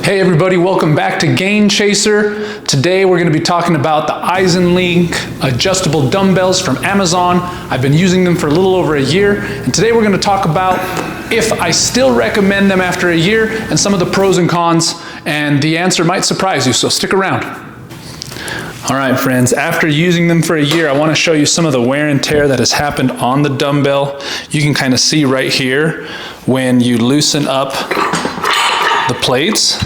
Hey everybody, welcome back to Gain Chaser. Today we're going to be talking about the Eisenlink adjustable dumbbells from Amazon. I've been using them for a little over a year, and today we're going to talk about if I still recommend them after a year and some of the pros and cons, and the answer might surprise you, so stick around. All right friends, after using them for a year, I want to show you some of the wear and tear that has happened on the dumbbell. You can kind of see right here when you loosen up the plates.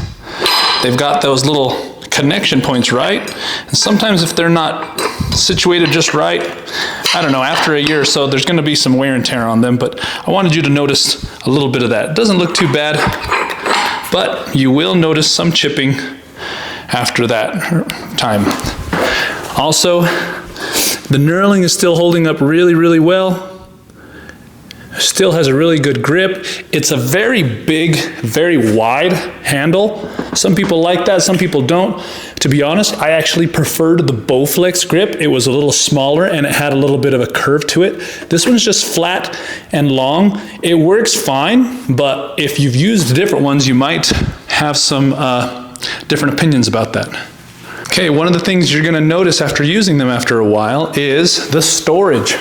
They've got those little connection points, right? And sometimes if they're not situated just right, I don't know, after a year or so, there's going to be some wear and tear on them, but I wanted you to notice a little bit of that. It doesn't look too bad, but you will notice some chipping after that time. Also, the knurling is still holding up really, really well. Still has a really good grip. It's a very big, very wide handle. Some people like that, some people don't. To be honest, I actually preferred the Bowflex grip. It was a little smaller and it had a little bit of a curve to it. This one's just flat and long. It works fine, but if you've used different ones, you might have some different opinions about that. Okay, one of the things you're gonna notice after using them after a while is the storage.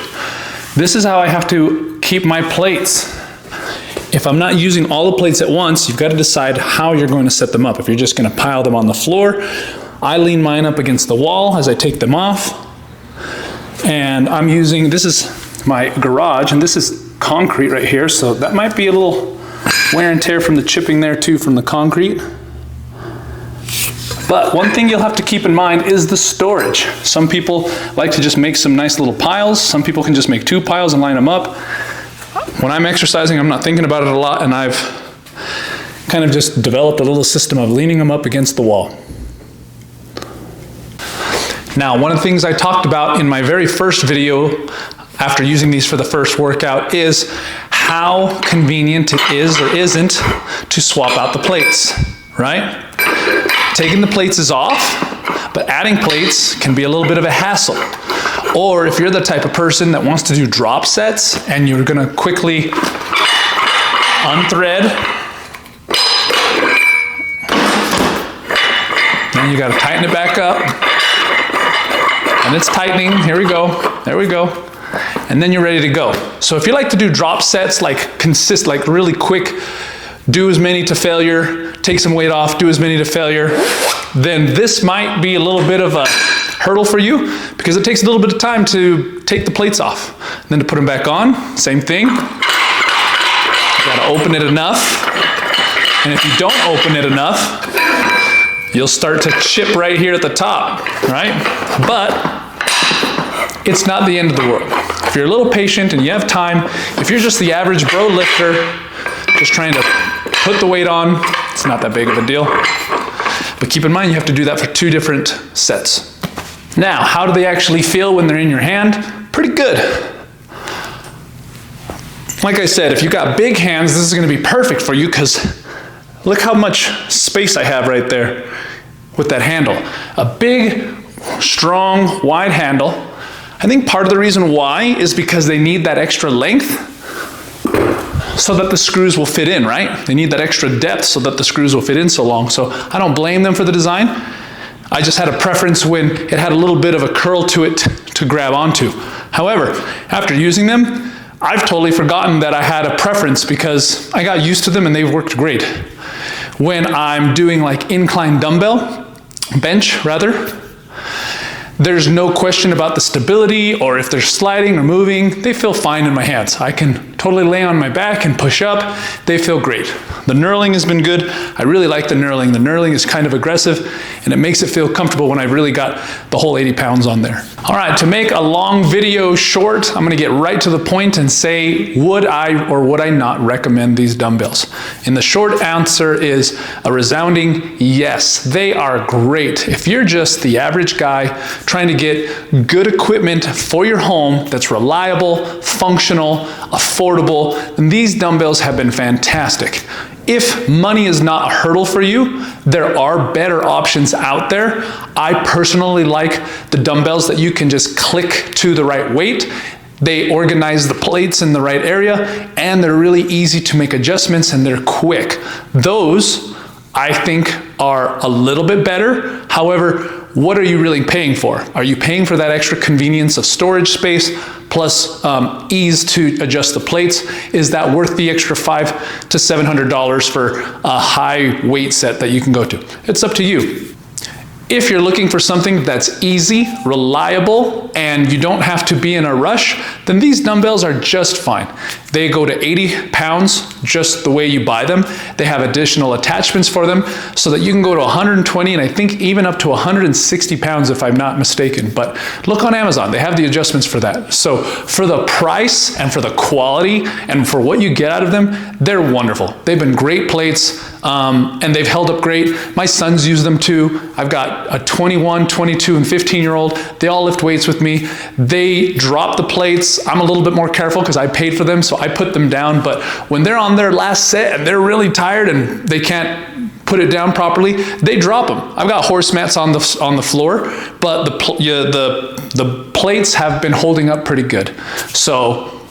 This is how I have to keep my plates. If I'm not using all the plates at once, you've got to decide how you're going to set them up. If you're just going to pile them on the floor, I lean mine up against the wall as I take them off. And I'm using, this is my garage, and this is concrete right here, so that might be a little wear and tear from the chipping there too from the concrete. But one thing you'll have to keep in mind is the storage. Some people like to just make some nice little piles. Some people can just make 2 piles and line them up. When I'm exercising, I'm not thinking about it a lot, and I've kind of just developed a little system of leaning them up against the wall. Now, one of the things I talked about in my very first video after using these for the first workout is how convenient it is or isn't to swap out the plates, right? Taking the plates is off, but adding plates can be a little bit of a hassle. Or if you're the type of person that wants to do drop sets and you're gonna quickly unthread, then you gotta tighten it back up. And it's tightening, here we go, there we go. And then you're ready to go. So if you like to do drop sets, like really quick, do as many to failure, take some weight off, do as many to failure, then this might be a little bit of a hurdle for you because it takes a little bit of time to take the plates off. And then to put them back on, same thing. You gotta open it enough. And if you don't open it enough, you'll start to chip right here at the top, right? But it's not the end of the world. If you're a little patient and you have time, if you're just the average bro lifter, just trying to put the weight on, it's not that big of a deal. But keep in mind, you have to do that for 2 different sets. Now, how do they actually feel when they're in your hand? Pretty good. Like I said, if you've got big hands, this is gonna be perfect for you because look how much space I have right there with that handle. A big, strong, wide handle. I think part of the reason why is because they need that extra length so that the screws will fit in, right? They need that extra depth so that the screws will fit in so long. So I don't blame them for the design. I just had a preference when it had a little bit of a curl to it to grab onto. However, after using them, I've totally forgotten that I had a preference because I got used to them and they've worked great. When I'm doing like incline dumbbell, bench rather, there's no question about the stability or if they're sliding or moving, they feel fine in my hands. I can totally lay on my back and push up. They feel great. The knurling has been good. I really like the knurling. The knurling is kind of aggressive and it makes it feel comfortable when I've really got the whole 80 pounds on there. All right, to make a long video short, I'm gonna get right to the point and say, would I or would I not recommend these dumbbells? And the short answer is a resounding yes. They are great. If you're just the average guy trying to get good equipment for your home that's reliable, functional, affordable, then these dumbbells have been fantastic. If money is not a hurdle for you, there are better options out there. I personally like the dumbbells that you can just click to the right weight. They organize the plates in the right area, and they're really easy to make adjustments, and they're quick. Those I think are a little bit better. However, what are you really paying for? Are you paying for that extra convenience of storage space plus ease to adjust the plates? Is that worth the extra $500 to $700 for a high weight set that you can go to? It's up to you. If you're looking for something that's easy, reliable, and you don't have to be in a rush, then these dumbbells are just fine. They go to 80 pounds just the way you buy them. They have additional attachments for them so that you can go to 120 and I think even up to 160 pounds if I'm not mistaken. But look on Amazon, they have the adjustments for that. So for the price and for the quality and for what you get out of them, they're wonderful. They've been great plates and they've held up great. My sons use them too. I've got a 21, 22, and 15-year-old. They all lift weights with me. They drop the plates. I'm a little bit more careful because I paid for them, so I put them down. But when they're on their last set and they're really tired and they can't put it down properly, they drop them. I've got horse mats on the floor, but the plates have been holding up pretty good. So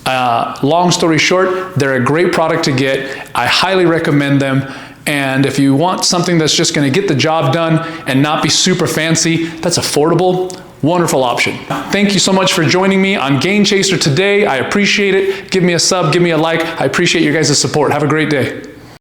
long story short, they're a great product to get. I highly recommend them. And if you want something that's just going to get the job done and not be super fancy, that's affordable, wonderful option. Thank you so much for joining me on Gain Chaser today. I appreciate it. Give me a sub, give me a like. I appreciate your guys' support. Have a great day.